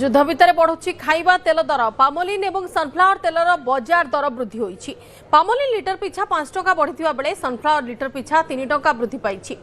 युद्ध भितर बढ़ुची खाइबा तेल दर पामोलिन और सनफ्लावर तेलर बजार दर वृद्धि होईछि। पामोलिन लिटर पिछा 5 टंका बढ़िथिबा बेले सनफ्लावर लिटर पिछा 3 टंका वृद्धि पाइछि।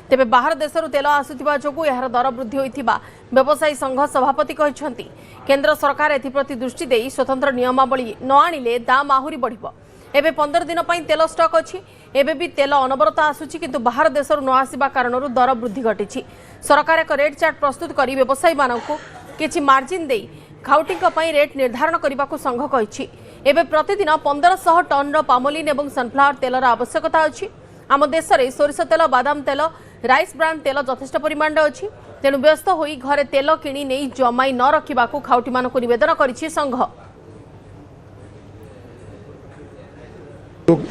तेबे बाहर देशरू तेल आसुथिबा जोगु एहार दर वृद्धि होइथिबा व्यवसायी संघ सभापति कहिसंती। केंद्र सरकार एथिप्रति दृष्टि देई स्वतंत्र नियमावली न आनिले दाम आहुरी बढ़िबो। एबे 15 दिन पई तेल स्टॉक अछि। एबे भी तेल अनवरत आसुछि किंतु बाहर देशरू न आसीबा कारणरू दर वृद्धि घटिछि। सरकार एक रेट चार्ट प्रस्तुत करी व्यवसायी मानकु किछि मार्जिन देई खाउटी रेट निर्धारण करने को संघ कही। एवं प्रतिदिन 1500 टन पामोलिन और सनफ्लावर तेलर आवश्यकता अच्छी। आम देश में सोरिष तेल बादाम तेल राइस ब्रांड तेल यथेष्ट परिमाण अच्छी। तेणु व्यस्त हो घरे तेल किणी नहीं जमाई न रखा खाउटी मानक निवेदन करिछि संघ।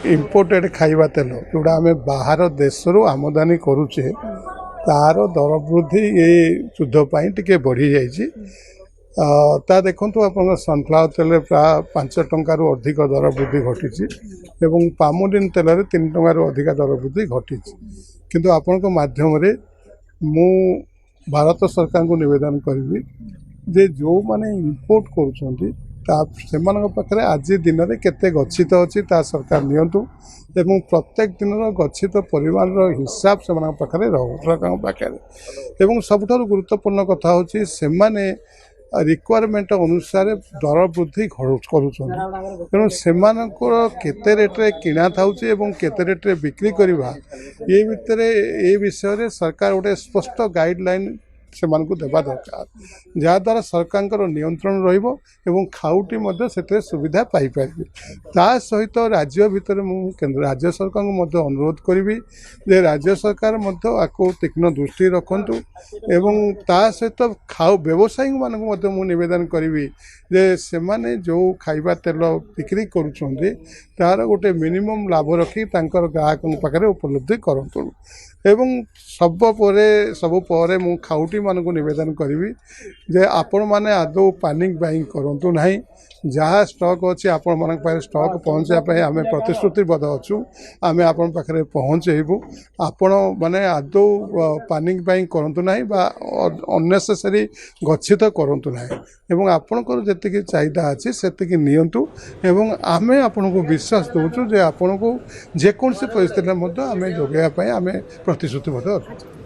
इम्पोर्टेड खाइबा तेल जोड़ा आम बाहर देश आमदानी करुचे तार दर वृद्धि ये युद्ध टे बढ़ी जा देखु आप सनफ्लावर तेल प्राय 5 टंकार अधिक दर वृद्धि घटी एवं पामोलिन तेल 3 टंकार अधिक दर वृद्धि घटी किंतु आपण माध्यम मु भारत सरकार को निवेदन करी जे जो माने इम्पोर्ट कर आज दिन में केते गच्छित अच्छी ता सरकार नियंतु एवं प्रत्येक दिन गच्छित परिमाण हिसाब से पाखे एवं सबुठारु गुरुत्वपूर्ण कथा होची से माने रिक्वायरमेंट अनुसार दर वृद्धि करूँ से केते रेट्रे किणा थाउची एवं केते रेट्रे बिक्री करवा ये भितर ए विषय सरकार गोटे स्पष्ट गाइडलाइन से देवा दरकार जहाद्वारा सरकार नियंत्रण रही खाउटी से सुविधा पाइपर ता सहित राज्य भितर केंद्र राज्य सरकार को अनुरोध करी जे राज्य सरकार आपको तीक्ष्ण दृष्टि रखु एवं ता सहित व्यवसायी मानक निवेदन करी जे से माने जो खाइबा तेल बिक्री करुँच तार गोटे मिनिमम लाभ रखी ग्राहकों पाखे उपलब्धि करूँ एवं सब मु खाउटी मानक निवेदन करी जे आपण माने आदौ पानिक बाइंग करंतु नाही जहाँ स्टॉक अच्छी आपण मान स्टॉक पहुँचापी आम प्रतिश्रुतिबद्ध अच्छु आम आपण पाखे पहुँचेबू आपण माने आदौ पानिक बाइंग करंतु नाही बा अननेसेसरी गच्छित करंतु नाही एवं आपणकर जेतिकी चाहिदा अच्छी सेतिकी नियंतु एवं आमे आपण को विश्वास दउछु जे आपण को जेकोसी परिस्थिति में आम जोगाइबा आम प्रतिश्रुतिबद्ध अच्छु।